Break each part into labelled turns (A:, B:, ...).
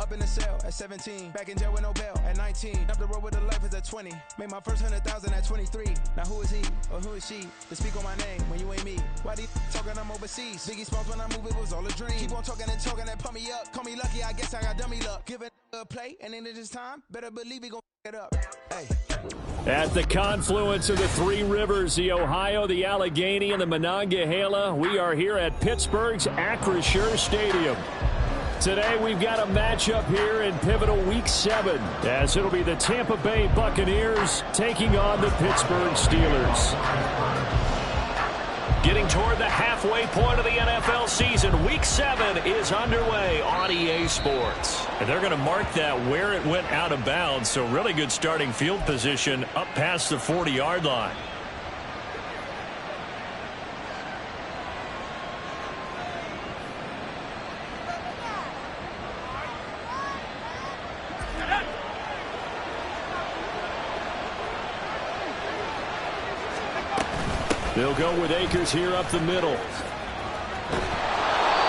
A: up in the cell at 17. Back in jail with no bail at 19. Up the road with the life is at 20. Made my first 100,000 at 23. Now who is he or who is she to speak on my name when you ain't me? Why they talking I'm overseas? Biggie Smalls when I move it was all a dream. Keep on talking and pump me up. Call me lucky, I guess I got dummy luck. Give it a play and then it's time. Better believe he gon' it up. Hey.
B: At the confluence of the three rivers, the Ohio, the Allegheny, and the Monongahela, we are here at Pittsburgh's Acrisure Stadium. Today we've got a matchup here in pivotal Week 7, as it'll be the Tampa Bay Buccaneers taking on the Pittsburgh Steelers. Getting toward the halfway point of the NFL season, Week 7 is underway on EA Sports. And they're going to mark that where it went out of bounds, so really good starting field position up past the 40-yard line. They'll go with Akers here up the middle.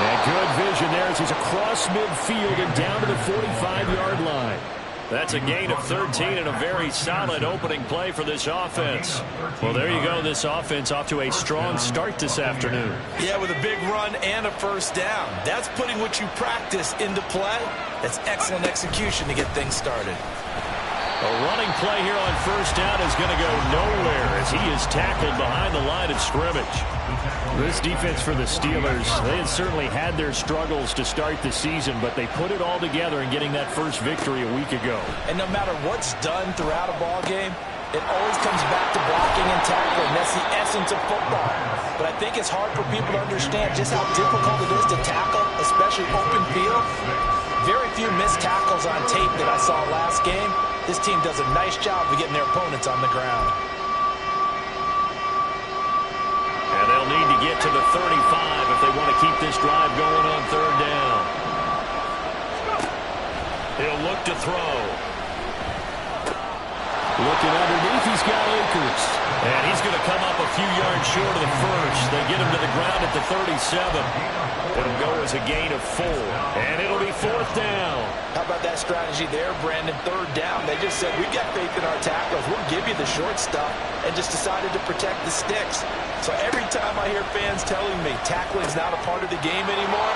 B: And good vision there as he's across midfield and down to the 45-yard line. That's a gain of 13 and a very solid opening play for this offense. Well, there you go. This offense off to a strong start this afternoon.
C: Yeah, with a big run and a first down. That's putting what you practice into play. That's excellent execution to get things started.
B: A running play here on first down is going to go nowhere as he is tackled behind the line of scrimmage. This defense for the Steelers, they had certainly had their struggles to start the season, but they put it all together in getting that first victory a week ago.
C: And no matter what's done throughout a ball game, it always comes back to blocking and tackling. That's the essence of football. But I think it's hard for people to understand just how difficult it is to tackle, especially open field. Very few missed tackles on tape that I saw last game. This team does a nice job of getting their opponents on the ground.
B: And they'll need to get to the 35 if they want to keep this drive going on third down. He'll look to throw. Looking underneath, he's got Akers. And he's going to come up a few yards short of the first. They get him to the ground at the 37. It'll go as a gain of 4. And it'll be fourth down.
C: How about that strategy there, Brandon? Third down. They just said, we got faith in our tacklers. We'll give you the short stuff, and just decided to protect the sticks. So every time I hear fans telling me tackling's not a part of the game anymore,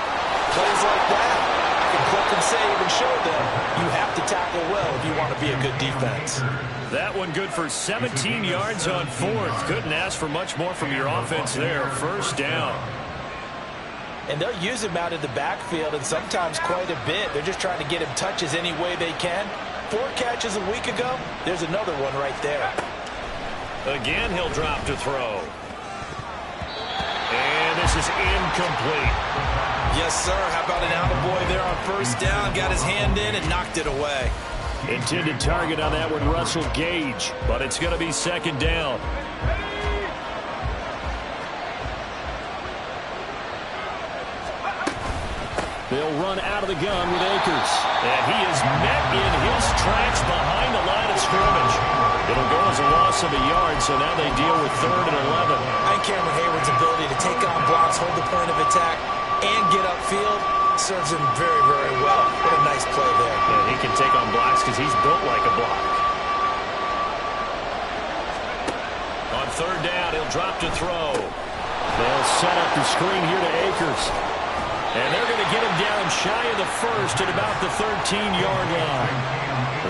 C: plays like that, I can click and save and show them you have to tackle well if you want to be a good defense.
B: That one good for 17 yards on fourth. Couldn't ask for much more from your offense there. First down.
C: And they'll use him out of the backfield, and sometimes quite a bit. They're just trying to get him touches any way they can. 4 catches a week ago. There's another one right there.
B: Again, he'll drop to throw. And this is incomplete.
C: Yes, sir. How about an attaboy there on first down? Got his hand in and knocked it away.
B: Intended target on that one, Russell Gage. But it's going to be second down. They'll run out of the gun with Akers. And he is met in his tracks behind the line of scrimmage. It'll go as a loss of a yard, so now they deal with 3rd and 11.
C: And Cameron Hayward's ability to take on blocks, hold the point of attack, and get upfield serves him very, very well. What a nice play there.
B: Yeah, he can take on blocks because he's built like a block. On third down, he'll drop to throw. They'll set up the screen here to Akers. And they're going to get him down shy of the first at about the 13-yard line.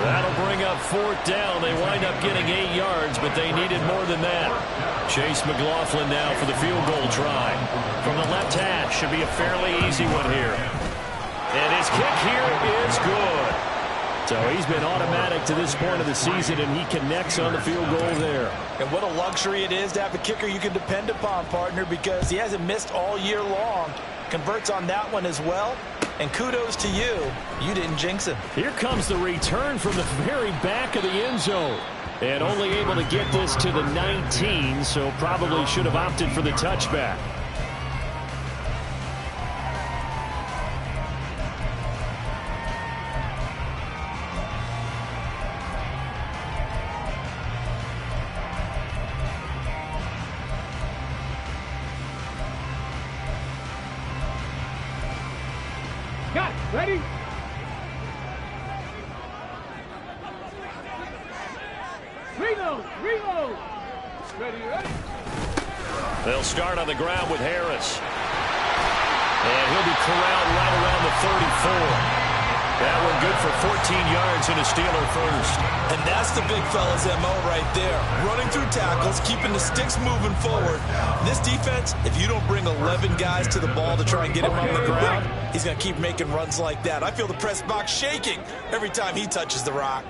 B: That'll bring up fourth down. They wind up getting 8 yards, but they needed more than that. Chase McLaughlin now for the field goal try. From the left hash, should be a fairly easy one here. And his kick here is good. So he's been automatic to this point of the season, and he connects on the field goal there.
C: And what a luxury it is to have a kicker you can depend upon, partner, because he hasn't missed all year long. Converts on that one as well. And kudos to you. You didn't jinx him.
B: Here comes the return from the very back of the end zone. And only able to get this to the 19, so probably should have opted for the touchback.
D: Got it. Ready?
B: They'll start on the ground with Harris. And he'll be corralled right around the 34. That one good for 14 yards and a Steeler first.
C: And that's the big fella's MO right there. Running through tackles, keeping the sticks moving forward. This defense, if you don't bring 11 guys to the ball to try and get him on the ground, he's going to keep making runs like that. I feel the press box shaking every time he touches the rock.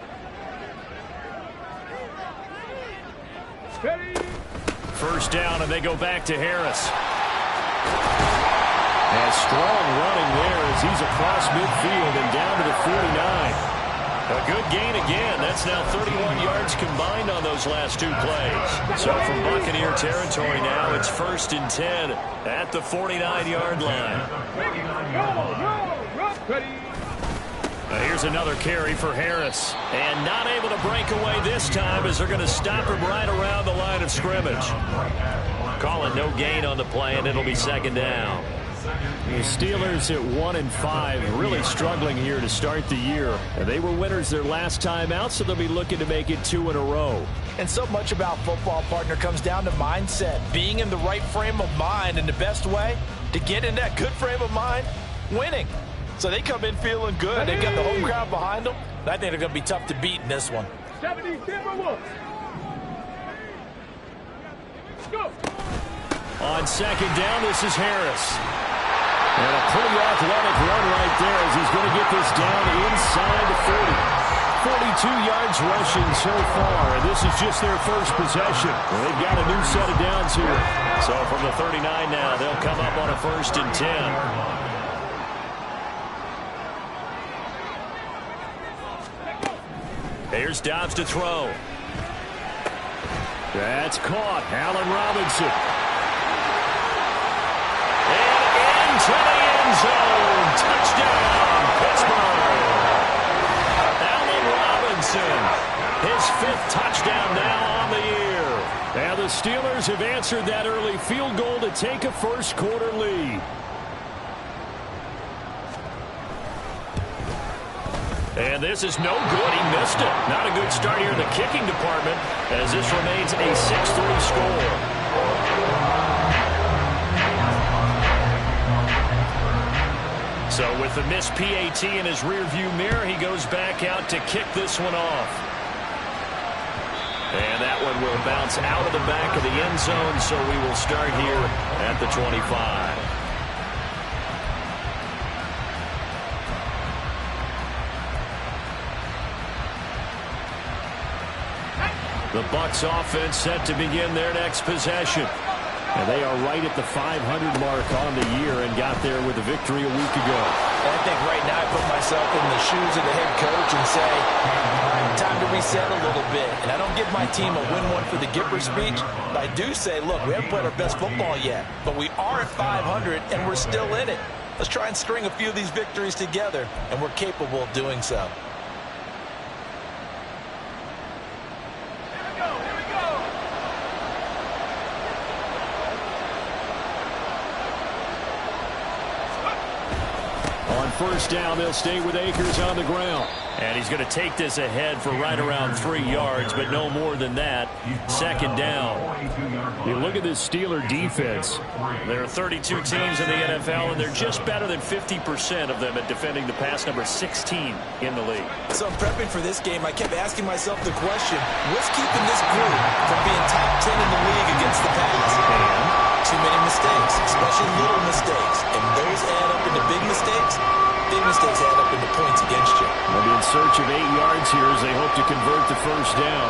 B: First down, and they go back to Harris. And strong running there as he's across midfield and down to the 49. A good gain again. That's now 31 yards combined on those last two plays. So from Buccaneer territory now, it's 1st and 10 at the 49-yard line. Here's another carry for Harris. And not able to break away this time as they're going to stop him right around the line of scrimmage. Calling no gain on the play, and it'll be 2nd down. The Steelers at 1-5, really struggling here to start the year. They were winners their last time out, so they'll be looking to make it 2 in a row.
C: And so much about football, partner, comes down to mindset. Being in the right frame of mind, and the best way to get in that good frame of mind, winning. So they come in feeling good. They've got the home crowd behind them. I think they're going to be tough to beat in this one.
D: 70 Go.
B: On 2nd down, this is Harris. And a pretty athletic run right there as he's going to get this down inside the 40. 42 yards rushing so far, and this is just their first possession. Well, they've got a new set of downs here. So from the 39 now, they'll come up on a 1st and 10. Here's Dobbs to throw. That's caught. Allen Robinson. To the end zone. Touchdown, Pittsburgh. Allen Robinson. His 5th touchdown now on the year. And the Steelers have answered that early field goal to take a first-quarter lead. And this is no good. He missed it. Not a good start here in the kicking department as this remains a 6-3 score. So with the missed PAT in his rearview mirror, he goes back out to kick this one off. And that one will bounce out of the back of the end zone, so we will start here at the 25. The Bucs offense set to begin their next possession. And they are right at the 500 mark on the year and got there with a victory a week ago.
C: I think right now I put myself in the shoes of the head coach and say, time to reset a little bit. And I don't give my team a win one for the Gipper speech, but I do say, look, we haven't played our best football yet, but we are at 500 and we're still in it. Let's try and string a few of these victories together, and we're capable of doing so.
B: First down, they'll stay with Akers on the ground. And he's going to take this ahead for right around 3 yards, but no more than that. 2nd down. You look at this Steeler defense. There are 32 teams in the NFL, and they're just better than 50% of them at defending the pass, number 16 in the league.
C: So I'm prepping for this game. I kept asking myself the question, what's keeping this group from being top 10 in the league against the pass? And too many mistakes, especially little mistakes. And those add up into big mistakes. Big mistakes add up into points against you.
B: They'll be in search of 8 yards here as they hope to convert the first down.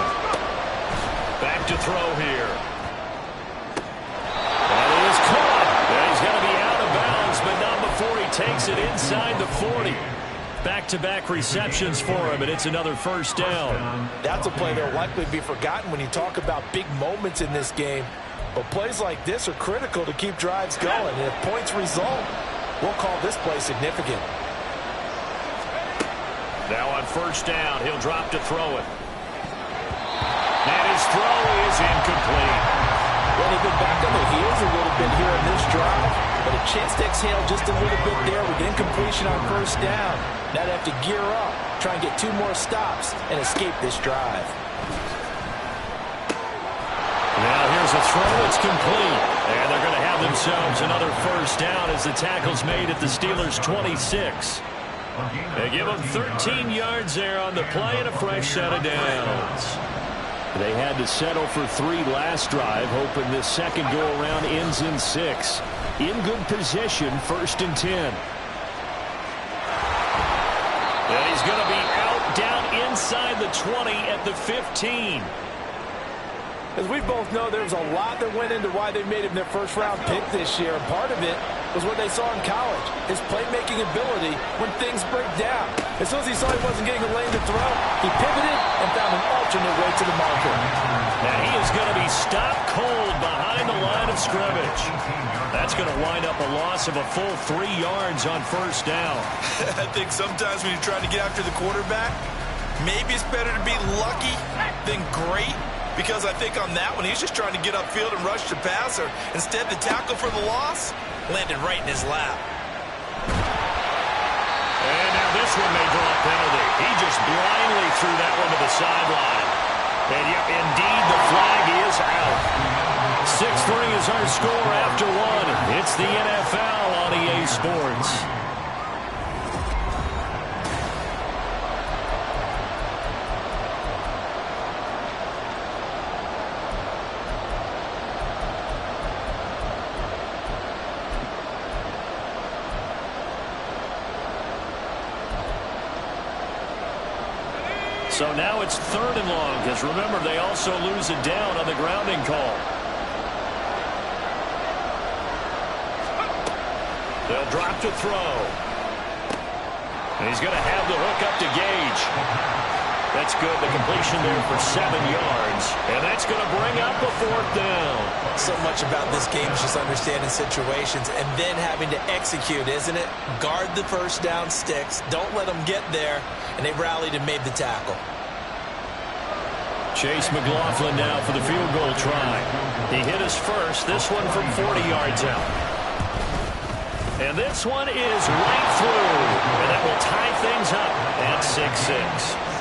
B: Back to throw here. That is caught. And he's going to be out of bounds, but not before he takes it inside the 40. Back-to-back receptions for him, and it's another first down.
C: That's a play that will likely be forgotten when you talk about big moments in this game. But plays like this are critical to keep drives going. And if points result, we'll call this play significant.
B: Now on first down, he'll drop to throw it. And his throw is incomplete.
C: Well, they've been back on their heels a little bit here in this drive, but a chance to exhale just a little bit there with incompletion on first down. Now they have to gear up, try and get 2 more stops, and escape this drive.
B: Now here's a throw. It's complete. And they're going to have themselves another first down as the tackle's made at the Steelers' 26. They give them 13 yards there on the play and a fresh set of downs. They had to settle for 3 last drive, hoping this second go-around ends in 6. In good position, 1st and 10. And he's going to be out down inside the 20 at the 15.
C: As we both know, there's a lot that went into why they made him their first-round pick this year. And part of it was what they saw in college, his playmaking ability when things break down. As soon as he saw he wasn't getting a lane to throw, he pivoted and found an alternate way to the marker.
B: And he is going to be stopped cold behind the line of scrimmage. That's going to wind up a loss of a full 3 yards on first down.
C: I think sometimes when you're trying to get after the quarterback, maybe it's better to be lucky than great. Because I think on that one, he's just trying to get upfield and rush the passer. Instead, the tackle for the loss landed right in his lap.
B: And now this one may draw a penalty. He just blindly threw that one to the sideline. And yep, indeed, the flag is out. 6-3 is our score after 1. It's the NFL on EA Sports. So now it's 3rd and long, because remember, they also lose it down on the grounding call. They'll drop to throw. And he's going to have the hook up to Gage. That's good. The completion there for 7 yards. And that's going to bring up a 4th down.
C: So much about this game is just understanding situations and then having to execute, isn't it? Guard the first down sticks. Don't let them get there. And they rallied and made the tackle.
B: Chase McLaughlin now for the field goal try. He hit his first. This one from 40 yards out. And this one is right through. And that will tie things up at 6-6.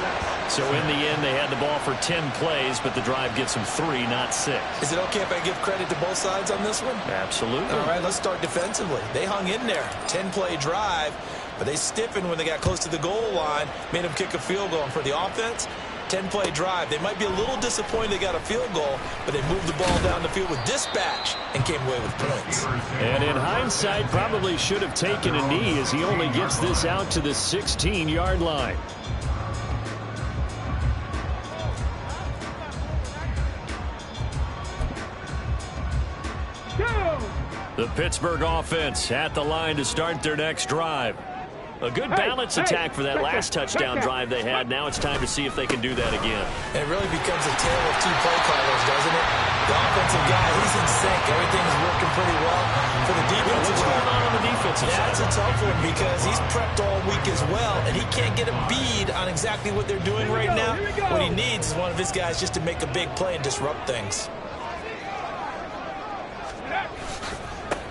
B: So in the end, they had the ball for 10 plays, but the drive gets them 3, not 6.
C: Is it okay if I give credit to both sides on this one?
B: Absolutely.
C: All right, let's start defensively. They hung in there. 10-play drive, but they stiffened when they got close to the goal line, made them kick a field goal. And for the offense, 10-play drive. They might be a little disappointed they got a field goal, but they moved the ball down the field with dispatch and came away with points.
B: And in hindsight, probably should have taken a knee as he only gets this out to the 16-yard line. The Pittsburgh offense at the line to start their next drive. A good balance attack for that last touchdown drive they had. Now it's time to see if they can do that again.
C: It really becomes a tale of 2 play callers, doesn't it? The offensive guy, he's in sync. Everything is working pretty well. For the defensive
B: What's going on the defensive side?
C: That's a tough one because he's prepped all week as well, and he can't get a bead on exactly what they're doing right now. What he needs is one of his guys just to make a big play and disrupt things.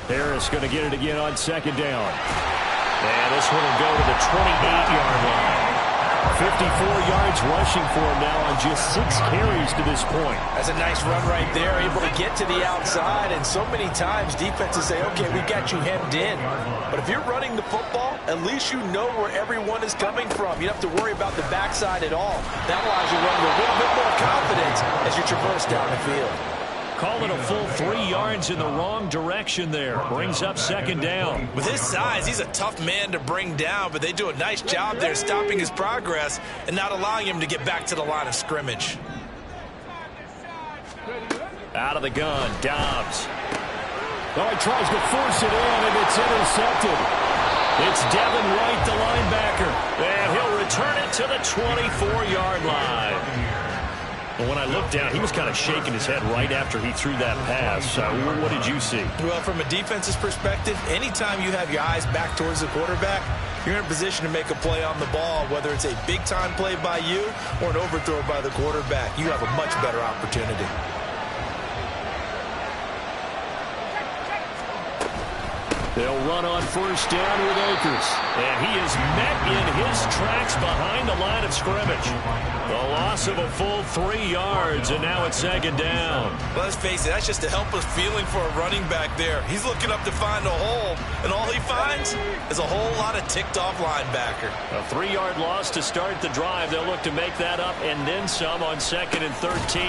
B: Harris going to get it again on 2nd down. And this one will go to the 28-yard line. 54 yards rushing for him now on just 6 carries to this point.
C: That's a nice run right there, able to get to the outside. And so many times defenses say, okay, we got you hemmed in. But if you're running the football, at least you know where everyone is coming from. You don't have to worry about the backside at all. That allows you to run with a little bit more confidence as you traverse down the field.
B: Call it a full 3 yards in the wrong direction there. Brings up 2nd down.
C: With his size, he's a tough man to bring down, but they do a nice job there stopping his progress and not allowing him to get back to the line of scrimmage.
B: Out of the gun, Dobbs. Oh, he tries to force it in, and it's intercepted. It's Devin White, the linebacker, and he'll return it to the 24-yard line. But when I looked down, he was kind of shaking his head right after he threw that pass. What did you see?
C: Well, from a defense's perspective, anytime you have your eyes back towards the quarterback, you're in a position to make a play on the ball, whether it's a big-time play by you or an overthrow by the quarterback. You have a much better opportunity.
B: They'll run on first down with Akers. And he is met in his tracks behind the line of scrimmage. The loss of a full 3 yards, and now it's second down.
C: Let's face it, that's just a helpless feeling for a running back there. He's looking up to find a hole, and all he finds is a whole lot of ticked-off linebacker.
B: A 3-yard loss to start the drive. They'll look to make that up and then some on 2nd and 13.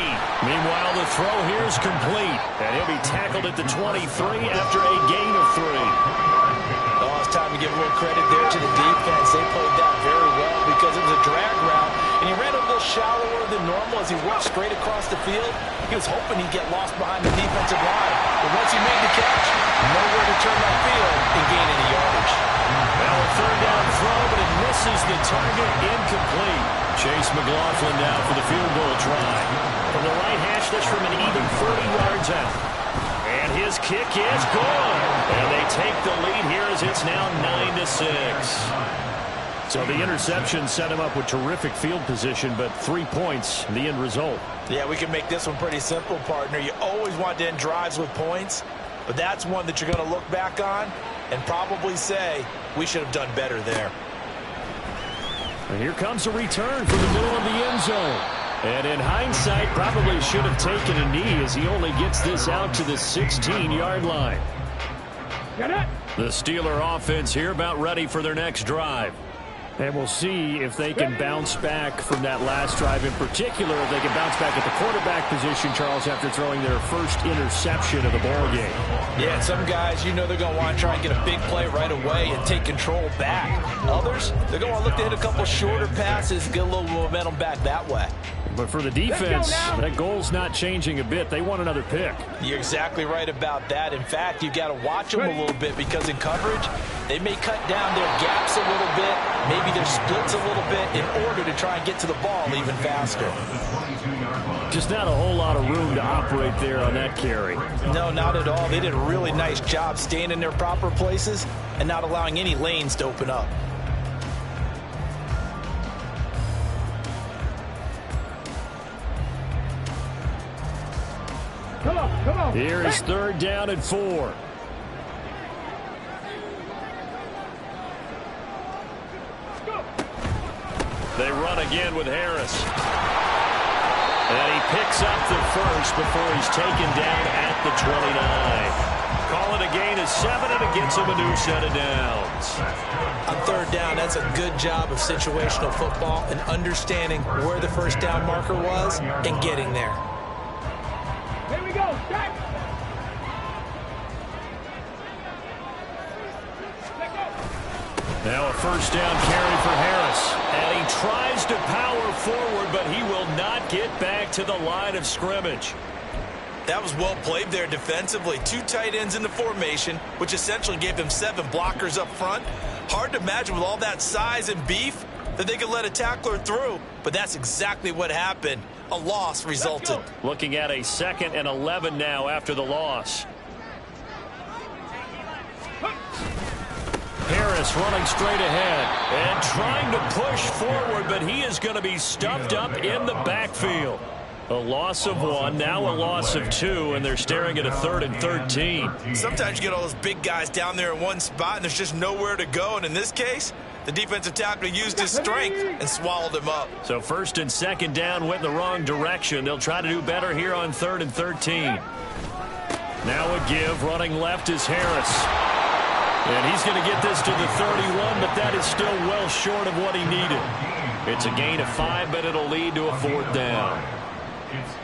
B: Meanwhile, the throw here is complete, and he'll be tackled at the 23 after a gain of 3.
C: Oh, it's time to give a little credit there to the defense. They played that very well because it was a drag route, and he ran a little shallower than normal as he worked straight across the field. He was hoping he'd get lost behind the defensive line, but once he made the catch, nowhere to turn that field and gain any yardage.
B: Now a third down throw, but it misses the target, incomplete. Chase McLaughlin now for the field goal try. From the right hash, that's from an even 30 yards out. And his kick is good. And they take the lead here as it's now 9-6. So the interception set him up with terrific field position, but 3 points, the end result.
C: Yeah, we can make this one pretty simple, partner. You always want to end drives with points, but that's one that you're going to look back on and probably say, we should have done better there.
B: And here comes a return from the middle of the end zone. And in hindsight, probably should have taken a knee as he only gets this out to the 16-yard line.
D: Get it?
B: The Steeler offense here about ready for their next drive. And we'll see if they can bounce back from that last drive, in particular if they can bounce back at the quarterback position, Charles, after throwing their first interception of the ball game.
C: Yeah, some guys, you know they're going to want to try and get a big play right away and take control back. Others, they're going to want to look to hit a couple shorter passes, get a little momentum back that way.
B: But for the defense, that goal's not changing a bit. They want another pick.
C: You're exactly right about that. In fact, you've got to watch them a little bit because in coverage, they may cut down their gaps a little bit, maybe their splits a little bit in order to try and get to the ball even faster.
B: Just not a whole lot of room to operate there on that carry.
C: No, not at all. They did a really nice job staying in their proper places and not allowing any lanes to open up.
D: Come on.
B: Here is third down and 4. They run again with Harris. And he picks up the first before he's taken down at the 29. Call it a gain of 7, and it gets him a new set of downs.
C: On third down, that's a good job of situational football and understanding where the first down marker was and getting there.
D: Here we go. Back.
B: Now a first down carry for Harris. And he tries to power forward, but he will not get back to the line of scrimmage.
C: That was well played there defensively. 2 tight ends in the formation, which essentially gave them 7 blockers up front. Hard to imagine with all that size and beef that they could let a tackler through, but that's exactly what happened. A loss resulted.
B: Looking at a 2nd and 11 now after the loss. Harris running straight ahead and trying to push forward, but he is going to be stuffed up in the backfield. A loss of 1, now a loss of 2, and they're staring at a 3rd and 13.
C: Sometimes you get all those big guys down there in one spot, and there's just nowhere to go. And in this case, the defensive tackle used his strength and swallowed him up.
B: So 1st and 2nd down went in the wrong direction. They'll try to do better here on 3rd and 13. Now a give. Running left is Harris. And he's going to get this to the 31, but that is still well short of what he needed. It's a gain of 5, but it'll lead to a 4th down.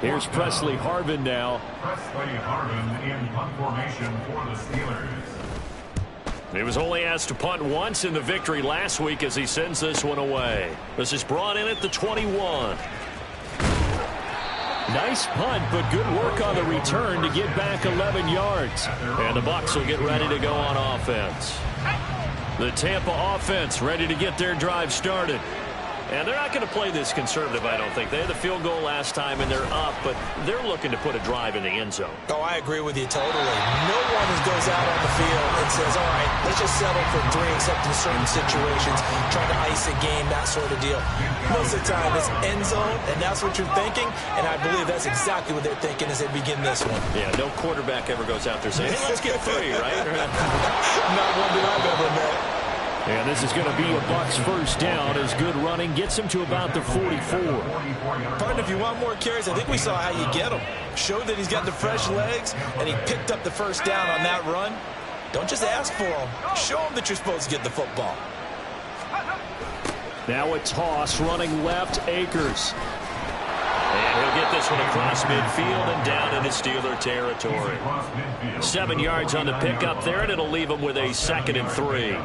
B: Here's Presley Harvin now.
E: Presley Harvin in punt formation for the Steelers.
B: He was only asked to punt once in the victory last week as he sends this one away. This is brought in at the 21. Nice punt, but good work on the return to get back 11 yards. And the Bucs will get ready to go on offense. The Tampa offense ready to get their drive started. And they're not going to play this conservative, I don't think. They had the field goal last time, and they're up, but they're looking to put a drive in the end zone.
C: Oh, I agree with you totally. No one goes out on the field and says, all right, let's just settle for 3, except in certain situations, trying to ice a game, that sort of deal. Most of the time, it's end zone, and that's what you're thinking, and I believe that's exactly what they're thinking as they begin this one.
B: Yeah, no quarterback ever goes out there saying, hey, let's get 3, right?
C: Not one that I've ever met.
B: And this is going to be a Bucs first down as good running gets him to about the 44.
C: Partner, if you want more carries, I think we saw how you get him. Showed that he's got the fresh legs, and he picked up the first down on that run. Don't just ask for him. Show him that you're supposed to get the football.
B: Now a toss running left, Akers. And he'll get this one across midfield and down into Steeler territory. 7 yards on the pickup there, and it'll leave him with a 2nd and 3.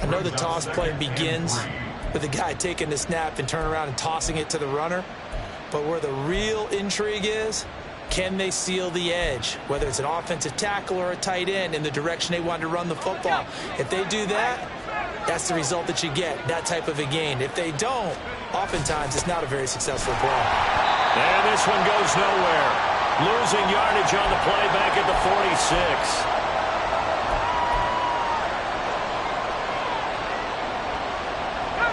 C: I know the toss play begins with the guy taking the snap and turning around and tossing it to the runner. But where the real intrigue is, can they seal the edge? Whether it's an offensive tackle or a tight end in the direction they want to run the football. If they do that, that's the result that you get, that type of a gain. If they don't, oftentimes it's not a very successful play.
B: And this one goes nowhere. Losing yardage on the play back at the 46.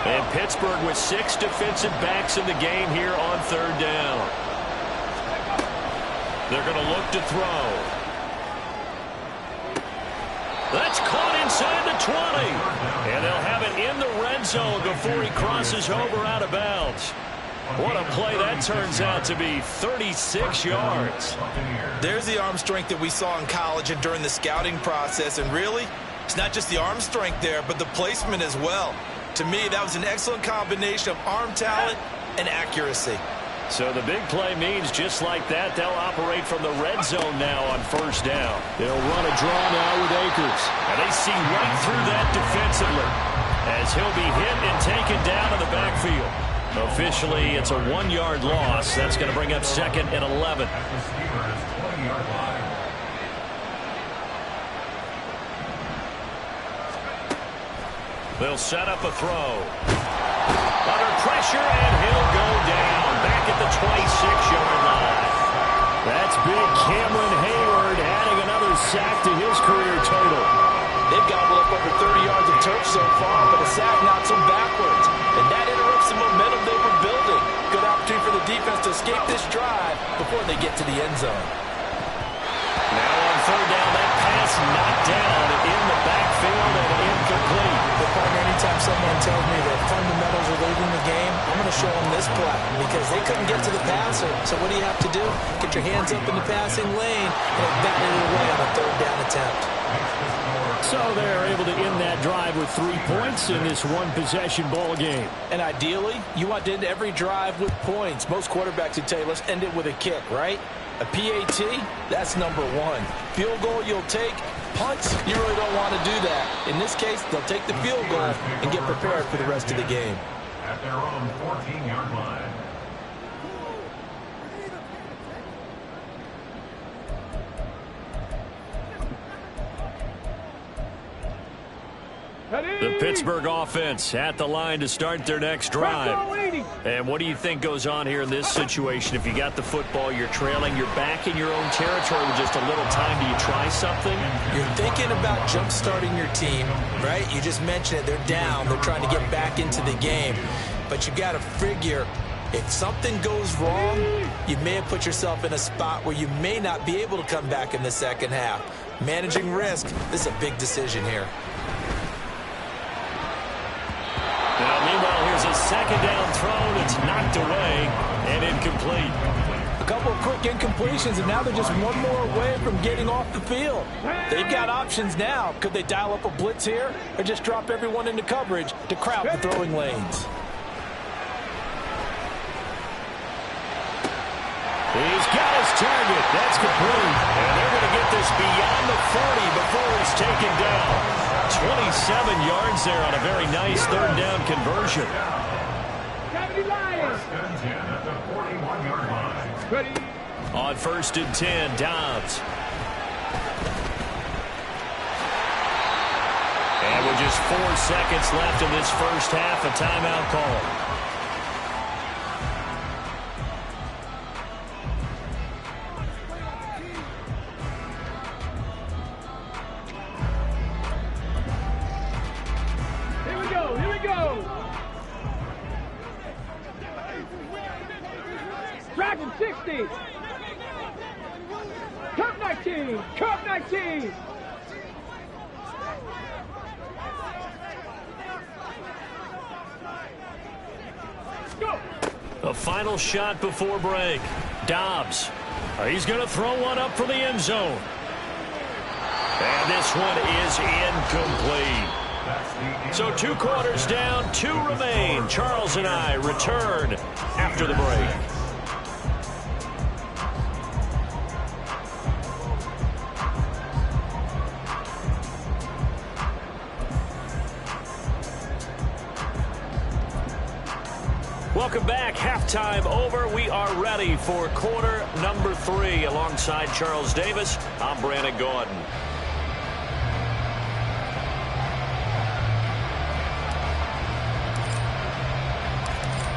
B: And Pittsburgh with 6 defensive backs in the game here on 3rd down. They're going to look to throw. That's caught inside the 20. And they'll have it in the red zone before he crosses over out of bounds. What a play that turns out to be, 36 yards.
C: There's the arm strength that we saw in college and during the scouting process. And really, it's not just the arm strength there, but the placement as well. To me, that was an excellent combination of arm talent and accuracy.
B: So the big play means just like that, they'll operate from the red zone now on 1st down. They'll run a draw now with Akers. And they see right through that defensively as he'll be hit and taken down in the backfield. Officially, it's a 1-yard loss. That's going to bring up 2nd and 11. They'll set up a throw. Under pressure, and he'll go down. Back at the 26-yard line. That's big Cameron Hayward adding another sack to his career total.
C: They've gobbled up over 30 yards of turf so far, but a sack knocks them backwards. And that interrupts the momentum they were building. Good opportunity for the defense to escape this drive before they get to the end zone.
B: Now on 3rd down, that pass knocked down in the backfield and incomplete.
C: But partner, anytime someone tells me that fundamentals are leading the game, I'm going to show them this play because they couldn't get to the passer. So what do you have to do? Get your hands up in the passing lane and bat it away on a 3rd down attempt.
B: So they're able to end that drive with 3 points in this one-possession ball game.
C: And ideally, you want to end every drive with points. Most quarterbacks would tell you, let's end it with a kick, right? A PAT, that's number 1. Field goal you'll take. Punts, you really don't want to do that. In this case, they'll take the field goal and get prepared for the rest of the game.
E: At their own 14-yard line.
B: The Pittsburgh offense at the line to start their next drive. And what do you think goes on here in this situation? If you got the football, you're trailing, you're back in your own territory with just a little time. Do you try something?
C: You're thinking about jump-starting your team, right? You just mentioned it. They're down. They're trying to get back into the game. But you got to figure, if something goes wrong, you may have put yourself in a spot where you may not be able to come back in the second half. Managing risk, this is a big decision here.
B: Now, meanwhile, here's a 2nd down throw. It's knocked away and incomplete.
C: A couple of quick incompletions, and now they're just one more away from getting off the field. They've got options now. Could they dial up a blitz here or just drop everyone into coverage to crowd the throwing lanes?
B: He's got his target. That's complete. And they're going to get this beyond the 40 before he's taken down. 27 yards there on a very nice 3rd down conversion. On 1st and 10, Dobbs. And with just 4 seconds left in this first half, a timeout call.
D: 60. Cup 19. Cup 19. Go.
B: A final shot before break. Dobbs. He's going to throw one up for the end zone. And this one is incomplete. So 2 quarters down, 2 remain. Charles and I return after the break. Welcome back. Halftime over. We are ready for quarter number 3. Alongside Charles Davis, I'm Brandon Gordon.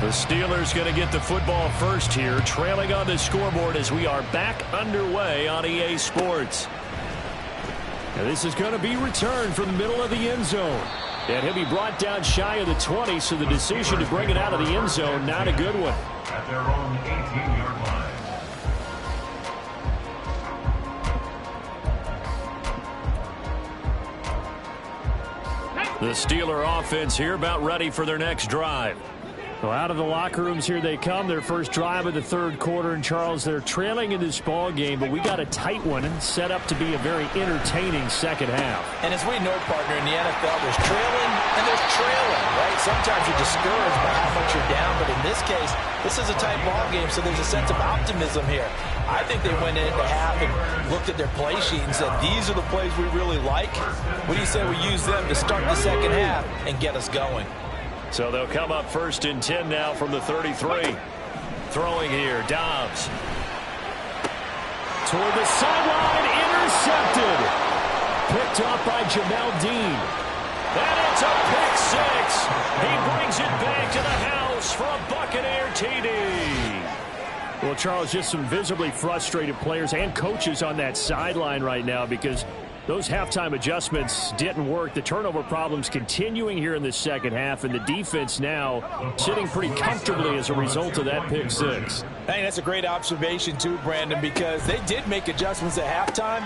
B: The Steelers going to get the football first here, trailing on the scoreboard as we are back underway on EA Sports. Now this is going to be returned from the middle of the end zone. And he'll be brought down shy of the 20, so the decision to bring it out of the end zone, not a good one.
E: At their own 18-yard line.
B: The Steeler offense here about ready for their next drive. Well, out of the locker rooms here they come. Their first drive of the third quarter. And, Charles, they're trailing in this ball game, but we got a tight one set up to be a very entertaining second half.
C: And as we know, partner, in the NFL, there's trailing and there's trailing, right? Sometimes you're discouraged by how much you're down, but in this case, this is a tight ball game, so there's a sense of optimism here. I think they went into half and looked at their play sheet and said, these are the plays we really like. What do you say we use them to start the second half and get us going?
B: So they'll come up 1st and 10 now from the 33. Throwing here, Dobbs. Toward the sideline, intercepted. Picked off by Jamel Dean. And it's a pick 6. He brings it back to the house for a Buccaneer TD. Well, Charles, just some visibly frustrated players and coaches on that sideline right now because those halftime adjustments didn't work. The turnover problems continuing here in the second half, and the defense now sitting pretty comfortably as a result of that pick 6.
C: I think that's a great observation too, Brandon, because they did make adjustments at halftime.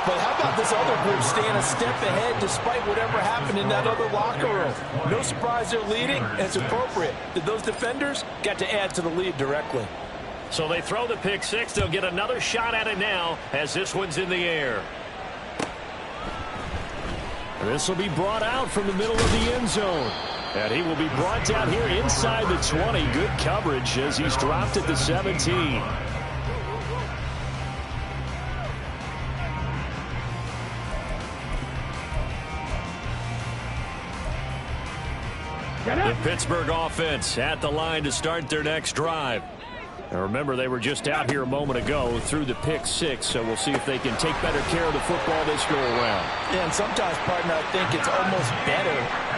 C: But how about this other group staying a step ahead despite whatever happened in that other locker room? No surprise they're leading, and it's appropriate that those defenders got to add to the lead directly.
B: So they throw the pick 6. They'll get another shot at it now as this one's in the air. This will be brought out from the middle of the end zone. And he will be brought down here inside the 20. Good coverage as he's dropped at the 17. The Pittsburgh offense at the line to start their next drive. Now remember, they were just out here a moment ago through the pick 6, so we'll see if they can take better care of the football this go around.
C: Yeah, and sometimes, partner, I think it's almost better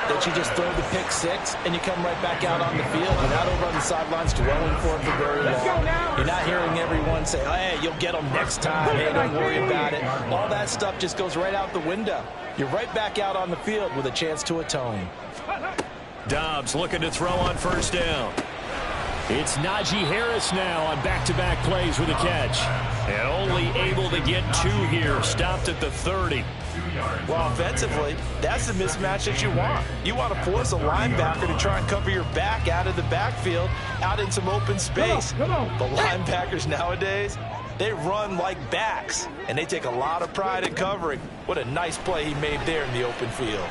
C: that you just throw the pick 6 and you come right back out on the field. You're not over on the sidelines dwelling for it for very long. You're not hearing everyone say, oh, hey, you'll get them next time. Hey, don't worry about it. All that stuff just goes right out the window. You're right back out on the field with a chance to atone.
B: Dobbs looking to throw on first down. It's Najee Harris now on back-to-back plays with a catch. And only able to get 2 here. Stopped at the 30.
C: Well, offensively, that's the mismatch that you want. You want to force a linebacker to try and cover your back out of the backfield, out in some open space. The linebackers nowadays, they run like backs, and they take a lot of pride in covering. What a nice play he made there in the open field.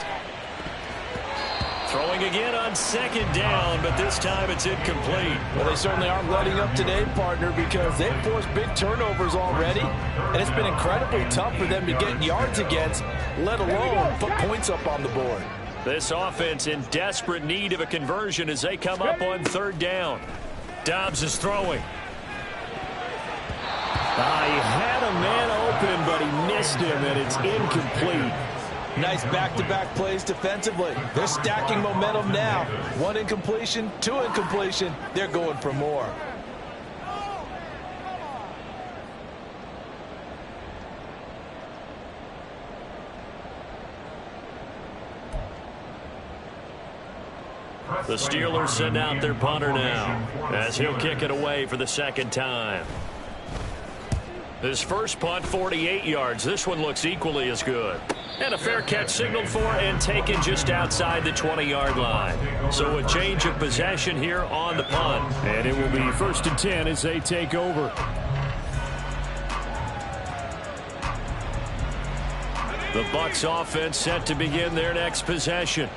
B: Throwing again on second down, but this time it's incomplete.
C: Well, they certainly aren't letting up today, partner, because they've forced big turnovers already, and it's been incredibly tough for them to get yards against, let alone put points up on the board.
B: This offense in desperate need of a conversion as they come up on third down. Dobbs is throwing. He had a man open, but he missed him, and it's incomplete.
C: Nice back-to-back plays defensively. They're stacking momentum now. 1 incompletion, 2 incompletion. They're going for more.
B: The Steelers send out their punter now as he'll kick it away for the second time. His first punt, 48 yards. This one looks equally as good. And a fair catch signaled for and taken just outside the 20-yard line. So a change of possession here on the punt.
F: And it will be 1st and 10 as they take over.
B: The Bucs offense set to begin their next possession.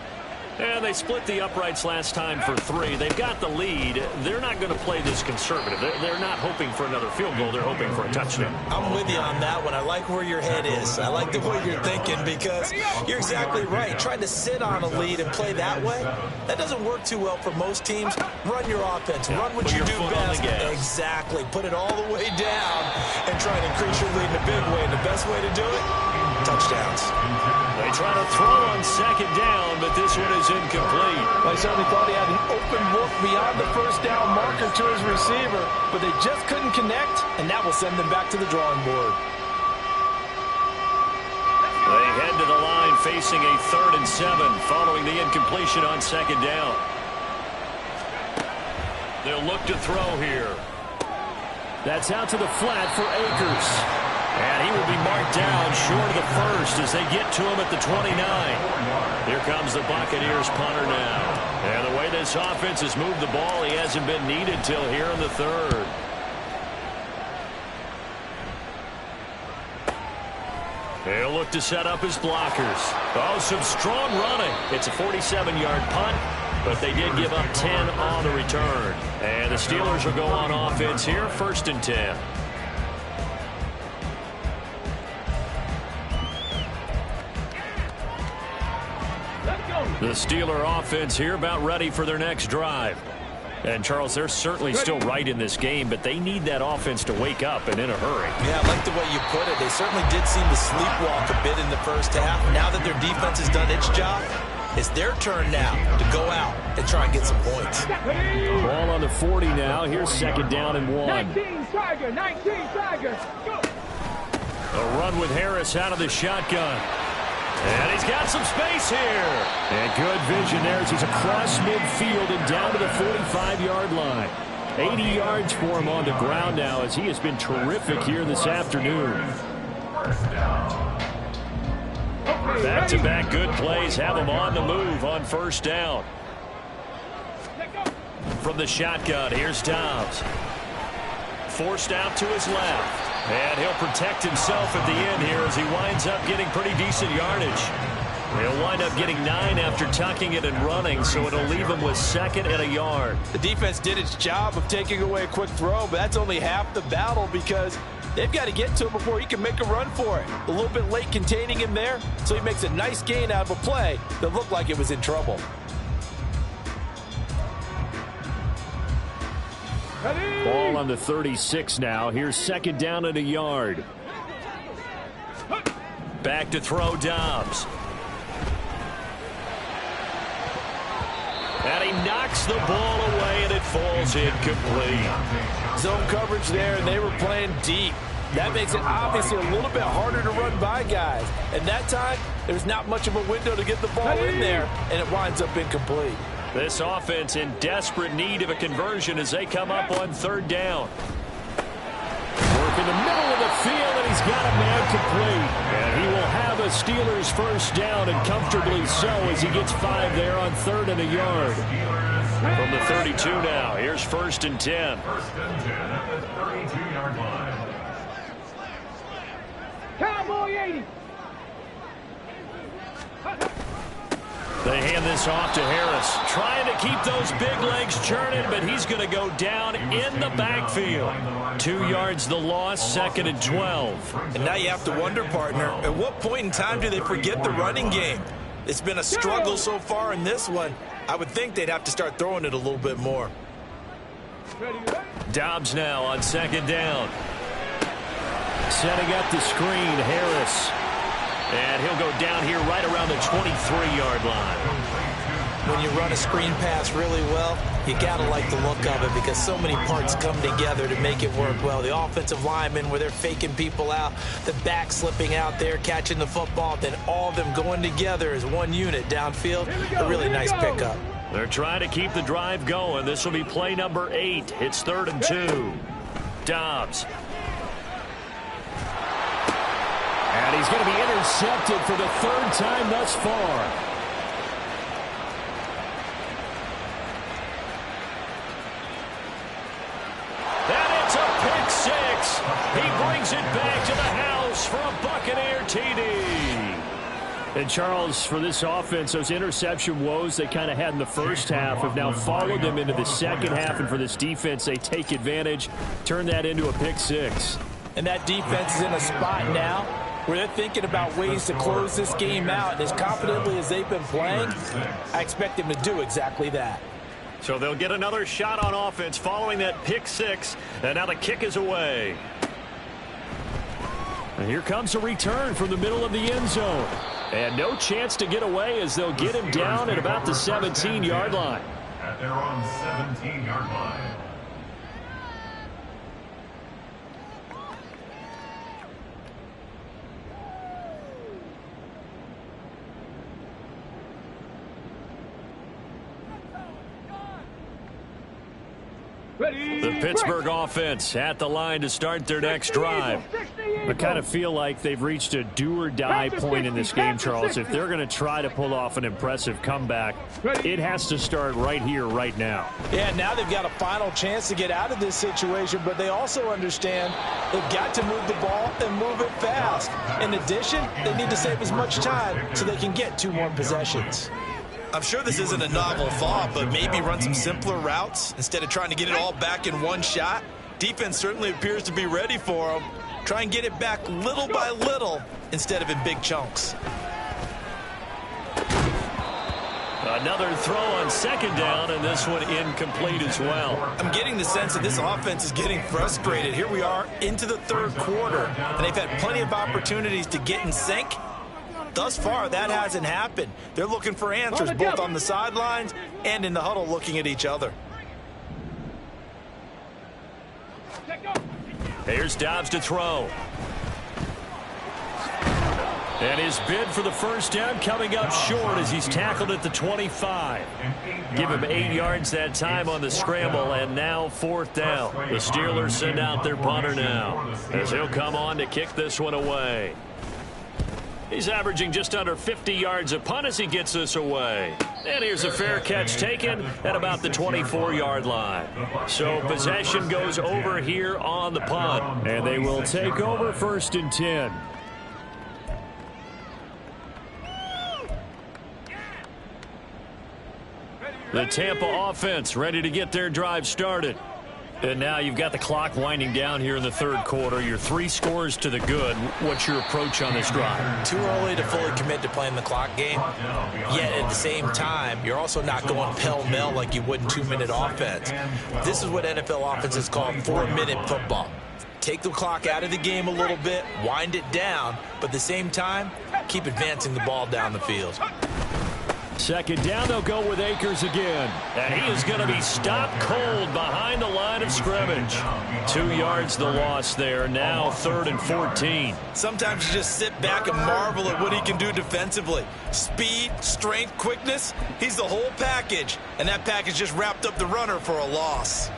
B: And they split the uprights last time for 3. They've got the lead. They're not going to play this conservative. They're not hoping for another field goal. They're hoping for a touchdown.
C: I'm with you on that one. I like where your head is. I like the way you're thinking because you're exactly right. Trying to sit on a lead and play that way, that doesn't work too well for most teams. Run your offense. Run what you do best. Exactly. Put it all the way down and try and increase your lead in a big way. And the best way to do it, touchdowns.
B: They try to throw on second down, but this one is incomplete.
C: I certainly thought he had an open look beyond the first down marker to his receiver, but they just couldn't connect, and that will send them back to the drawing board.
B: They head to the line facing a 3rd and 7 following the incompletion on second down. They'll look to throw here.
F: That's out to the flat for Akers.
B: And he will be marked down short of the first as they get to him at the 29. Here comes the Buccaneers punter now. And the way this offense has moved the ball, he hasn't been needed till here in the 3rd. He'll look to set up his blockers. Oh, some strong running. It's a 47-yard punt, but they did give up 10 on the return. And the Steelers will go on offense here, 1st and 10. The Steeler offense here about ready for their next drive. And, Charles, they're certainly still right in this game, but they need that offense to wake up and in a hurry.
C: Yeah, I like the way you put it. They certainly did seem to sleepwalk a bit in the first half. Now that their defense has done its job, it's their turn now to go out and try and get some points.
F: Ball on the 40 now. Here's 2nd down and 1.
D: 19 Tiger, 19 Tiger. Go.
B: A run with Harris out of the shotgun. And he's got some space here.
F: And good vision there as he's across midfield and down to the 45-yard line. 80 yards for him on the ground now as he has been terrific here this afternoon.
B: Back-to-back good plays have him on the move on 1st down. From the shotgun, here's Dobbs. Forced out to his left. And he'll protect himself at the end here as he winds up getting pretty decent yardage. He'll wind up getting 9 after tucking it and running, so it'll leave him with 2nd and a yard.
C: The defense did its job of taking away a quick throw, but that's only half the battle because they've got to get to him before he can make a run for it. A little bit late containing him there, so he makes a nice gain out of a play that looked like it was in trouble.
F: Ball on the 36 now. Here's 2nd down and a yard.
B: Back to throw Dobbs. And he knocks the ball away, and it falls incomplete.
C: Zone coverage there, and they were playing deep. That makes it obviously a little bit harder to run by guys. And that time, there's not much of a window to get the ball in there, and it winds up incomplete.
B: This offense in desperate need of a conversion as they come up on 3rd down.
F: Work in the middle of the field, and he's got a man complete. And he will have a Steelers 1st down, and comfortably so as he gets 5 there on 3rd and a yard.
B: From the 32 now, here's 1st and 10.
E: 1st and 10 at the 32-yard line.
D: Cowboy 80.
B: They hand this off to Harris, trying to keep those big legs churning, but he's going to go down in the backfield. 2 yards the loss, 2nd and 12.
C: And now you have to wonder, partner, at what point in time do they forget the running game? It's been a struggle so far in this one. I would think they'd have to start throwing it a little bit more.
B: Dobbs now on 2nd down. Setting up the screen, Harris. And he'll go down here right around the 23-yard line.
C: When you run a screen pass really well, you got to like the look of it because so many parts come together to make it work well. The offensive linemen where they're faking people out, the back slipping out there, catching the football, then all of them going together as one unit downfield. A really nice pickup.
B: They're trying to keep the drive going. This will be play number 8. It's 3rd and 2. Dobbs. And he's going to be intercepted for the 3rd time thus far. And it's a pick 6. He brings it back to the house for a Buccaneer TD. And, Charles, for this offense, those interception woes they kind of had in the first half have now followed them into the second half. And for this defense, they take advantage, turn that into a pick 6.
C: And that defense is in a spot now where they're thinking about ways to close this game out. And as confidently as they've been playing, I expect them to do exactly that.
B: So they'll get another shot on offense following that pick 6. And now the kick is away. And here comes a return from the middle of the end zone. And no chance to get away as they'll get him down at about the 17-yard line.
E: At their own 17-yard line.
B: The Pittsburgh offense at the line to start their next drive. I kind of feel like they've reached a do-or-die point in this game, Charles. If they're going to try to pull off an impressive comeback, it has to start right here, right now.
C: Yeah, now they've got a final chance to get out of this situation, but they also understand they've got to move the ball and move it fast. In addition, they need to save as much time so they can get 2 more possessions.
G: I'm sure this isn't a novel thought, but maybe run some simpler routes instead of trying to get it all back in one shot. Defense certainly appears to be ready for them. Try and get it back little by little instead of in big chunks.
B: Another throw on 2nd down, and this one incomplete as well.
G: I'm getting the sense that this offense is getting frustrated. Here we are into the 3rd quarter, and they've had plenty of opportunities to get in sync. Thus far, that hasn't happened. They're looking for answers both on the sidelines and in the huddle looking at each other.
B: Here's Dobbs to throw. And his bid for the 1st down coming up short as he's tackled at the 25. Give him 8 yards that time on the scramble, and now 4th down. The Steelers send out their punter now as he'll come on to kick this one away. He's averaging just under 50 yards a punt as he gets this away. And here's a fair catch taken at about the 24-yard line. So possession goes over here on the punt. And they will take over 1st and 10. The Tampa offense ready to get their drive started. And now you've got the clock winding down here in the 3rd quarter. You're 3 scores to the good. What's your approach on this drive?
C: Too early to fully commit to playing the clock game. Yet at the same time, you're also not going pell-mell like you would in 2-minute offense. This is what NFL offenses call 4-minute football. Take the clock out of the game a little bit, wind it down, but at the same time, keep advancing the ball down the field.
B: 2nd down, they'll go with Akers again. And he is going to be stopped cold behind the line of scrimmage. 2 yards the loss there. Now 3rd and 14.
G: Sometimes you just sit back and marvel at what he can do defensively. Speed, strength, quickness, he's the whole package. And that package just wrapped up the runner for a loss.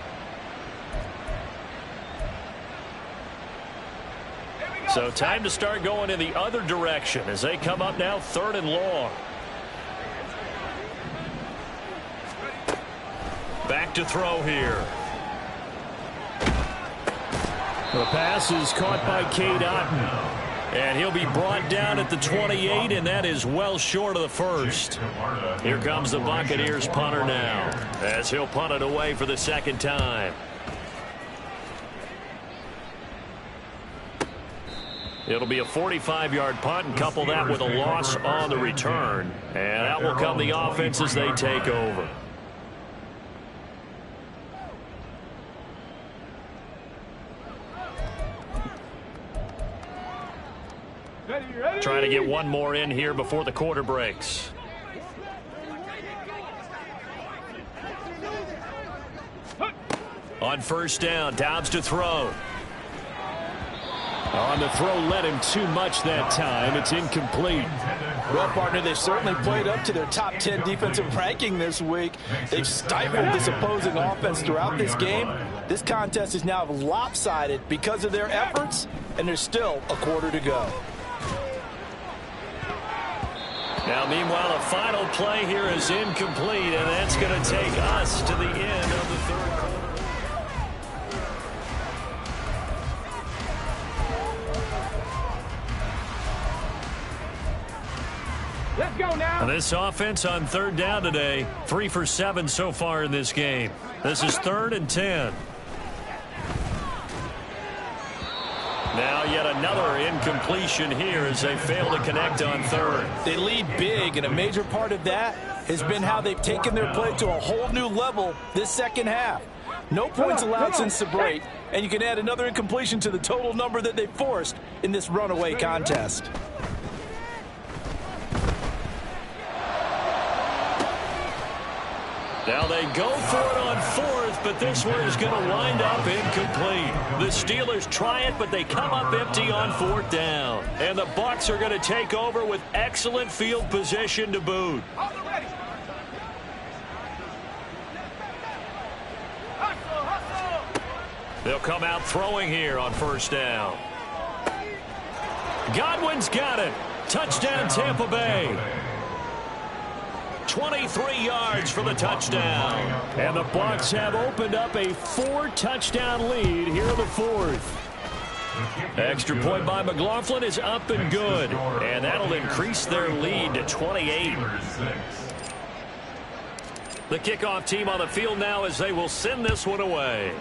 B: So time to start going in the other direction as they come up now 3rd and long. Back to throw here. The pass is caught by Cade Otton. And he'll be brought down at the 28, and that is well short of the 1st. Here comes the Buccaneers punter now as he'll punt it away for the 2nd time. It'll be a 45-yard punt and couple that with a loss on the return. And that will come the offense as they take over. Trying to get one more in here before the quarter breaks. On 1st down, Dobbs to throw. On the throw, led him too much that time. It's incomplete.
C: Well, partner, they've certainly played up to their top 10 defensive ranking this week. They've stifled this opposing offense throughout this game. This contest is now lopsided because of their efforts, and there's still a quarter to go.
B: Now, meanwhile, a final play here is incomplete, and that's going to take us to the end of the third quarter.
D: Let's go now.
B: This offense on third down today, 3 for 7 so far in this game. This is 3rd and 10. Now yet another incompletion here as they fail to connect on third.
C: They lead big, and a major part of that has been how they've taken their play to a whole new level this second half. No points allowed since the break, and you can add another incompletion to the total number that they forced in this runaway contest.
B: Now they go for it on 4th, but this one is going to wind up incomplete. The Steelers try it, but they come up empty on 4th down. And the Bucs are going to take over with excellent field position to boot. They'll come out throwing here on 1st down. Godwin's got it. Touchdown, Tampa Bay. 23 yards for the touchdown. And the Bucs have opened up a 4-touchdown lead here in the 4th. Extra point by McLaughlin is up and good. And that'll increase their lead to 28. The kickoff team on the field now as they will send this one away.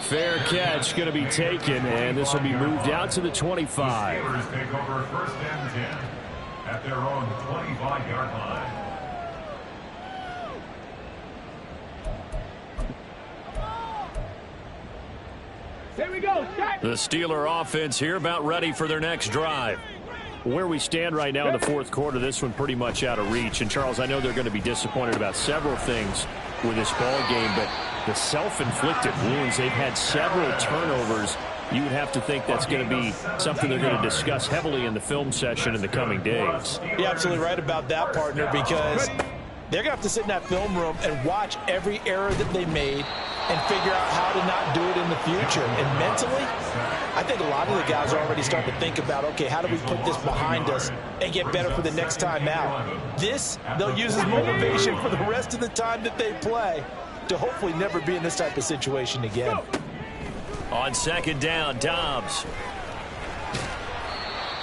B: Fair catch going to be taken, and this will be moved out to the 25.
E: Steelers take over 1st and 10 at their own 25-yard line.
D: Here we go. Start.
B: The Steeler offense here about ready for their next drive.
F: Where we stand right now in the 4th quarter, this one pretty much out of reach. And, Charles, I know they're going to be disappointed about several things with this ball game, but the self-inflicted wounds, they've had several turnovers. You would have to think that's going to be something they're going to discuss heavily in the film session in the coming days.
C: You're absolutely right about that, partner, because they're going to have to sit in that film room and watch every error that they made and figure out how to not do it in the future. And mentally, I think a lot of the guys are already starting to think about, okay, how do we put this behind us and get better for the next time out? This, they'll use as motivation for the rest of the time that they play to hopefully never be in this type of situation again.
B: On 2nd down, Dobbs.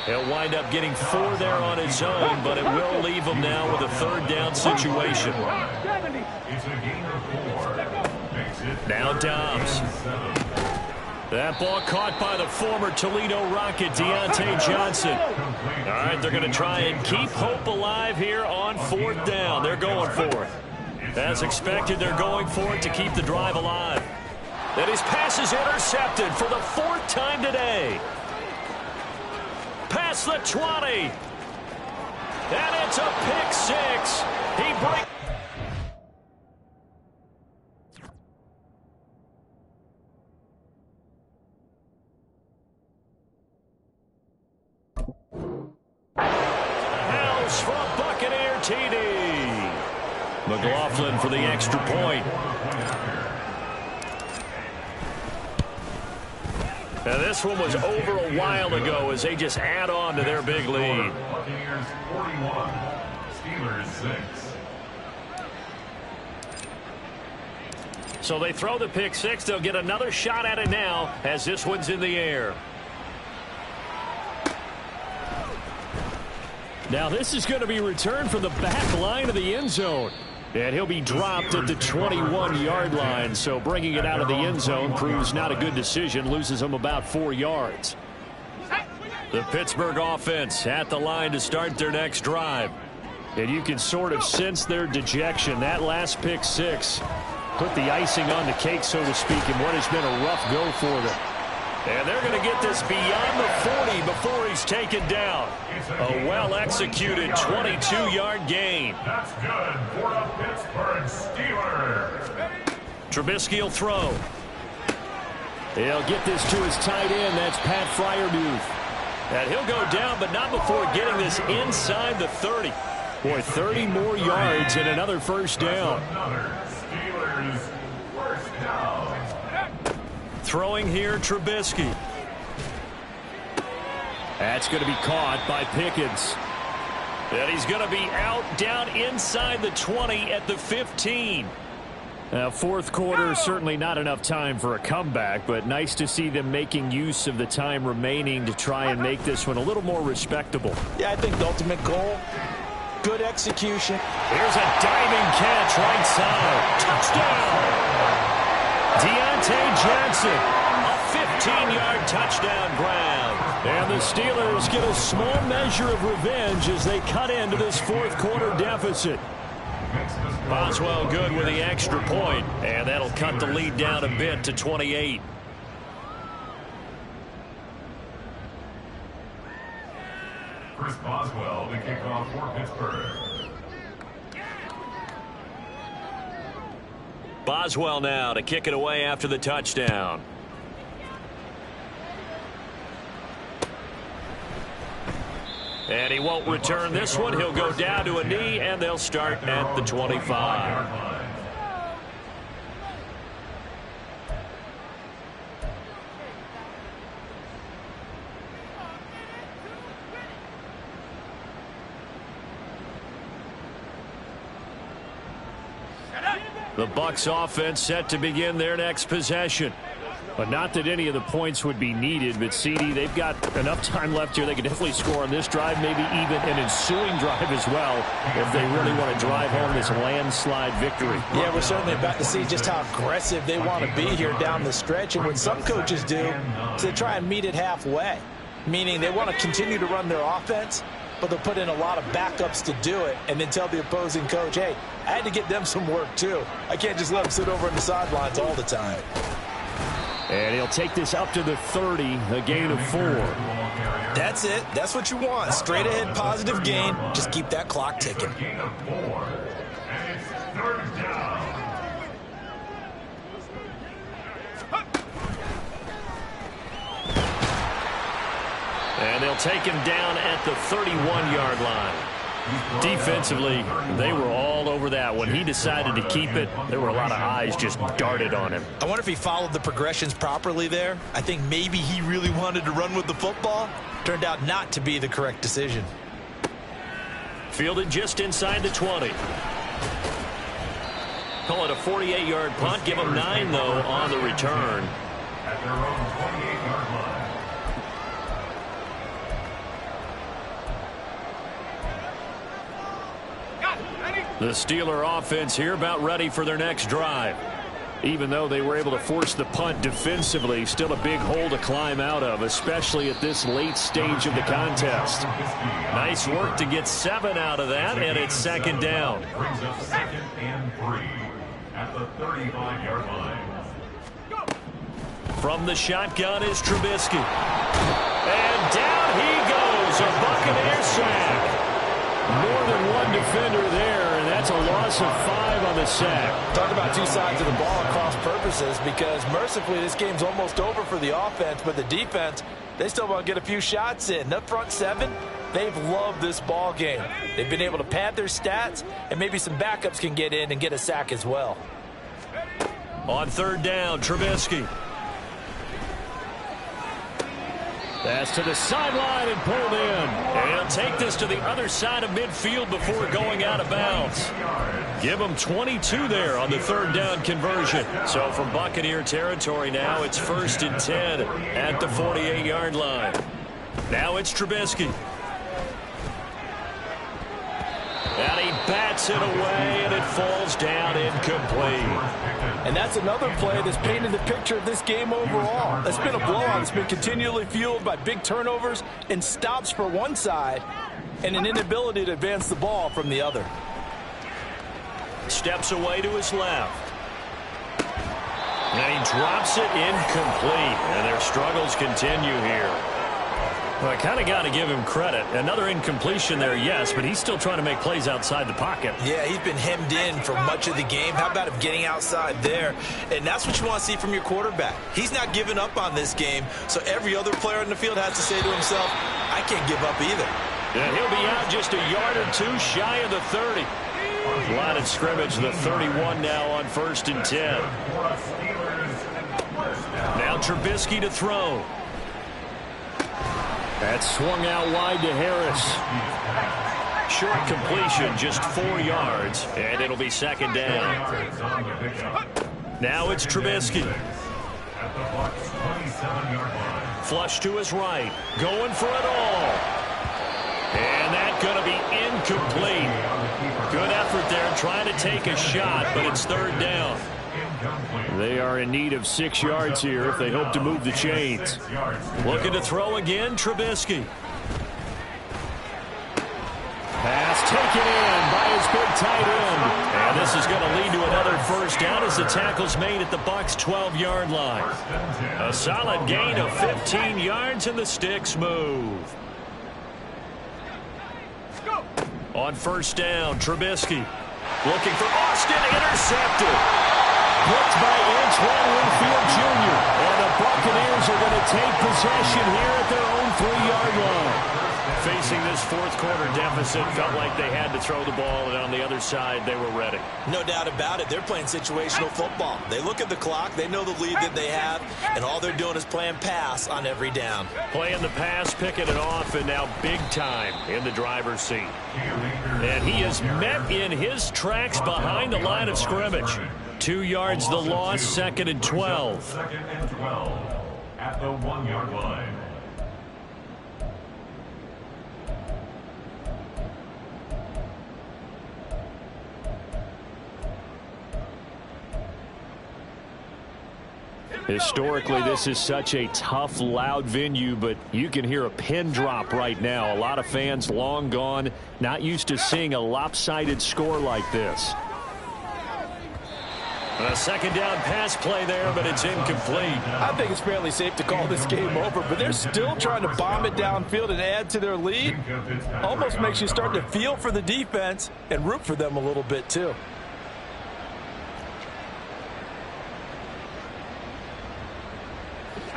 B: He'll wind up getting 4 there on his own, but it will leave him now with a 3rd down situation.
E: It's a gain of 4.
B: Now Dobbs. That ball caught by the former Toledo Rocket, Deontay Johnson. All right, they're going to try and keep hope alive here on 4th down. They're going for it. As expected, they're going for it to keep the drive alive. And his pass is intercepted for the 4th time today. Past the 20. And it's a pick 6. He breaks. House for a Buccaneer TD. McLaughlin for the extra point. Now this one was over a while ago as they just add on to their big lead.
E: Buccaneers 41, Steelers 6.
B: So they throw the pick 6. They'll get another shot at it now as this one's in the air.
F: Now this is going to be returned from the back line of the end zone. And he'll be dropped at the 21-yard line. So bringing it out of the end zone proves not a good decision. Loses him about 4 yards.
B: The Pittsburgh offense at the line to start their next drive.
F: And you can sort of sense their dejection. That last pick 6 put the icing on the cake, so to speak, in what has been a rough go for them.
B: And they're going to get this beyond the 40 before he's taken down. A well-executed 22-yard gain.
E: That's good for the Pittsburgh Steelers.
B: Trubisky will throw.
F: He'll get this to his tight end. That's Pat Freiermuth.
B: And he'll go down, but not before getting this inside the 30. Boy, 30 more yards and another first down.
E: Steelers first down.
B: Throwing here, Trubisky. That's going to be caught by Pickens. And he's going to be out down inside the 20 at the 15. Now, fourth quarter, certainly not enough time for a comeback, but nice to see them making use of the time remaining to try and make this one a little more respectable.
C: Yeah, I think the ultimate goal, good execution.
B: Here's a diving catch right side. Touchdown! Deontay Johnson, a 15-yard touchdown grab. And the Steelers get a small measure of revenge as they cut into this fourth quarter deficit. Boswell good with the extra point, and that'll cut the lead down a bit to 28.
E: Chris Boswell to kick off for Pittsburgh.
B: Boswell now to kick it away after the touchdown. And he won't return this one. He'll go down to a knee, and they'll start at the 25. The Bucs offense set to begin their next possession. But not that any of the points would be needed, but CD, they've got enough time left here. They can definitely score on this drive, maybe even an ensuing drive as well, if they really want to drive home this landslide victory.
C: Yeah, we're certainly about to see just how aggressive they want to be here down the stretch. And what some coaches do is they try and meet it halfway, meaning they want to continue to run their offense, but they'll put in a lot of backups to do it and then tell the opposing coach, hey, I had to get them some work too. I can't just let them sit over on the sidelines all the time.
F: And he'll take this up to the 30, a gain of 4.
C: That's it. That's what you want. Straight ahead positive gain. Just keep that clock ticking.
E: Gain of 4. And it's third down.
B: And they'll take him down at the 31-yard line. Defensively, they were all over that. When he decided to keep it, there were a lot of eyes just darted on him.
C: I wonder if he followed the progressions properly there. I think maybe he really wanted to run with the football. Turned out not to be the correct decision.
B: Fielded just inside the 20. Call it a 48-yard punt. Give him 9, though, on the return.
E: At their own 28-yard line.
B: The Steeler offense here about ready for their next drive. Even though they were able to force the punt defensively, still a big hole to climb out of, especially at this late stage of the contest. Nice work to get 7 out of that, and it's second down.
E: Brings up 2nd and 3 at the 35-yard line.
B: From the shotgun is Trubisky. And down he goes, a Buccaneer sack. More than one defender there, and that's a loss of 5 on the sack.
C: Talk about two sides of the ball at cross purposes, because mercifully this game's almost over for the offense, but the defense, they still want to get a few shots in. That front 7, they've loved this ball game. They've been able to pad their stats, and maybe some backups can get in and get a sack as well.
B: On third down, Trubisky. Pass to the sideline and pulled in. And he'll take this to the other side of midfield before going out of bounds. Give him 22 there on the third down conversion. So from Buccaneer territory now, it's 1st and 10 at the 48-yard line. Now it's Trubisky. And he bats it away, and it falls down incomplete.
C: And that's another play that's painted the picture of this game overall. It's been a blowout. It's been continually fueled by big turnovers and stops for one side and an inability to advance the ball from the other.
B: Steps away to his left. And he drops it incomplete. And their struggles continue here.
F: Well, I kind of got to give him credit. Another incompletion there, yes, but he's still trying to make plays outside the pocket.
G: Yeah, he's been hemmed in for much of the game. How about him getting outside there? And that's what you want to see from your quarterback. He's not giving up on this game, so every other player in the field has to say to himself, I can't give up either.
F: And he'll be out just a yard or two shy of the 30. Line of scrimmage, the 31 now on 1st and 10. Now Trubisky to throw. That's swung out wide to Harris. Short completion, just 4 yards, and it'll be 2nd down. Now it's Trubisky. Flush to his right, going for it all. And that's going to be incomplete. Good effort there, trying to take a shot, but it's 3rd down. They are in need of 6 yards here if they hope to move the chains. Looking to throw again, Trubisky. Pass taken in by his big tight end. And this is going to lead to another 1st down as the tackle's made at the Bucs' 12-yard line. A solid gain of 15 yards and the sticks move. On 1st down, Trubisky looking for Austin, intercepted. Blocked by Antoine Winfield Jr. And the Buccaneers are going to take possession here at their own 3-yard line. Facing this 4th quarter deficit, felt like they had to throw the ball, and on the other side, they were ready.
G: No doubt about it. They're playing situational football. They look at the clock, they know the lead that they have, and all they're doing is playing pass on every down.
F: Playing the pass, picking it off, and now big time in the driver's seat. And he is met in his tracks behind the line of scrimmage. 2 yards the loss, 2nd and 12.
E: 2nd and 12 at the 1-yard line.
F: Historically, this is such a tough, loud venue, but you can hear a pin drop right now. A lot of fans long gone, not used to seeing a lopsided score like this. A 2nd down pass play there, but it's incomplete.
C: I think it's fairly safe to call this game over, but they're still trying to bomb it downfield and add to their lead. Almost makes you start to feel for the defense and root for them a little bit, too.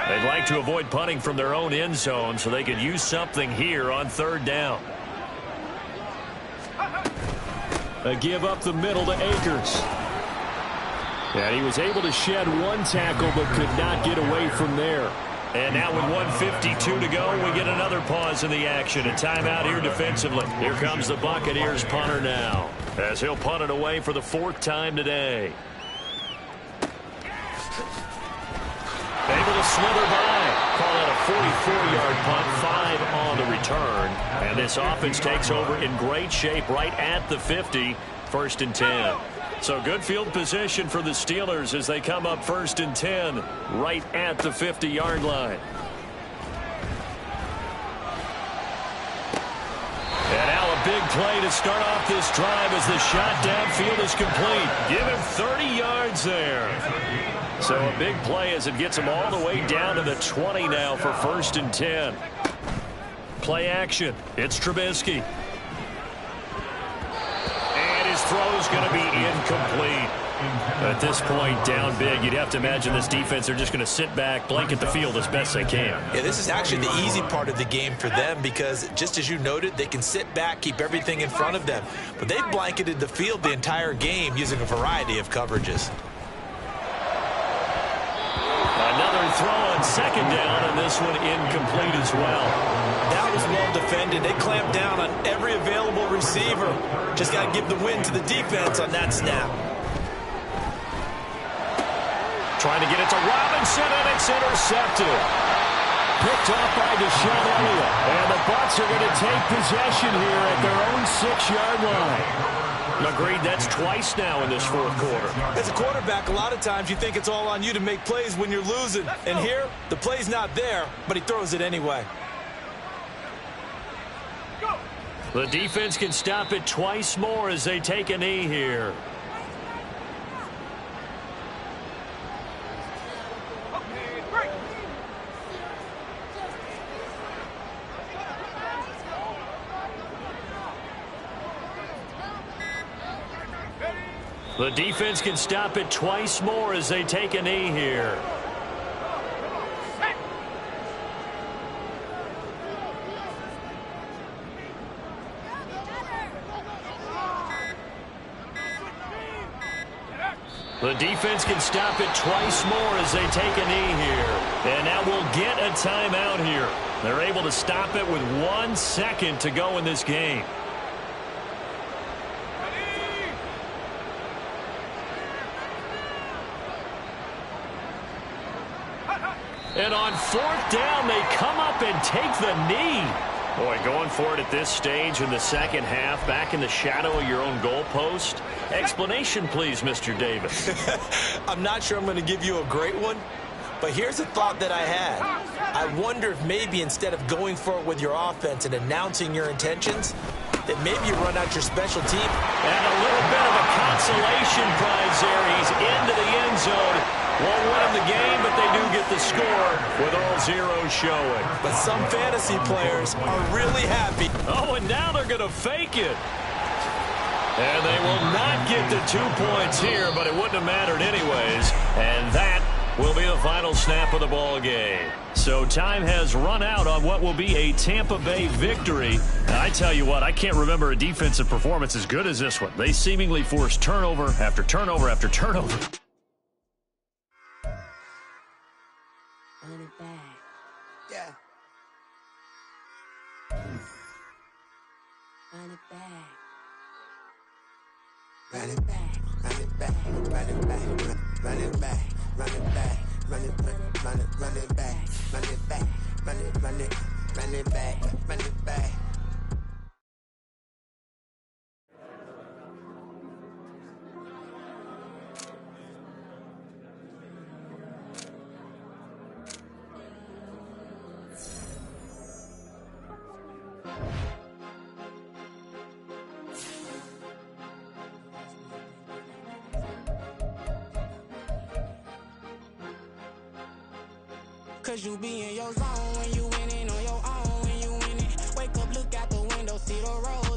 F: They'd like to avoid punting from their own end zone so they could use something here on 3rd down. A give up the middle to Akers. And he was able to shed 1 tackle but could not get away from there. And now with 1:52 to go, we get another pause in the action. A timeout here defensively. Here comes the Buccaneers punter now, as he'll punt it away for the 4th time today. Able to slither by. Call it a 44-yard punt, 5 on the return. And this offense takes over in great shape right at the 50, 1st and 10. So good field position for the Steelers as they come up 1st and 10 right at the 50-yard line. And now a big play to start off this drive as the shot downfield is complete. Give him 30 yards there. So a big play as it gets him all the way down to the 20 now for 1st and 10. Play action. It's Trubisky. And his throw is going to be incomplete. At this point, down big, you'd have to imagine this defense are just going to sit back, blanket the field as best they can.
G: Yeah, this is actually the easy part of the game for them because, just as you noted, they can sit back, keep everything in front of them. But they've blanketed the field the entire game using a variety of coverages.
F: Another throw on 2nd down, and this one incomplete as well.
G: That was well defended. They clamped down on every available receiver. Just got to give the win to the defense on that snap.
F: Trying to get it to Robinson, and it's intercepted. Picked off by Deshaun Elliott. And the Bucs are going to take possession here at their own 6-yard line. Agreed, that's twice now in this 4th quarter.
G: As a quarterback, a lot of times you think it's all on you to make plays when you're losing. And here, the play's not there, but he throws it anyway.
F: The defense can stop it twice more as they take a knee here.
B: The defense can stop it twice more as they take a knee here. The defense can stop it twice more as they take a knee here. And now we'll get a timeout here. They're able to stop it with 1 second to go in this game. And on 4th down, they come up and take the knee. Boy, going for it at this stage in the second half, back in the shadow of your own goalpost. Explanation, please, Mr. Davis.
G: I'm not sure I'm going to give you a great one, but here's a thought that I had. I wonder if maybe instead of going for it with your offense and announcing your intentions, that maybe you run out your special team.
B: And a little bit of a consolation prize there. He's into the end zone. Won't win him the game, but they do get the score with all zeros showing.
G: But some fantasy players are really happy.
B: Oh, and now they're going to fake it. And they will not get the 2 points here, but it wouldn't have mattered anyways. And that will be the final snap of the ball game. So time has run out on what will be a Tampa Bay victory. And I tell you what, I can't remember a defensive performance as good as this one. They seemingly forced turnover after turnover after turnover.
H: Run it back.
A: Yeah.
H: Run it back.
A: Run it back, run it back, run it back, run it back, run it back, run it back, run it back, run it back, run it back, run it back.
I: Cause you be in your zone when you winning on your own. When you winning, wake up, look out the window, see the road.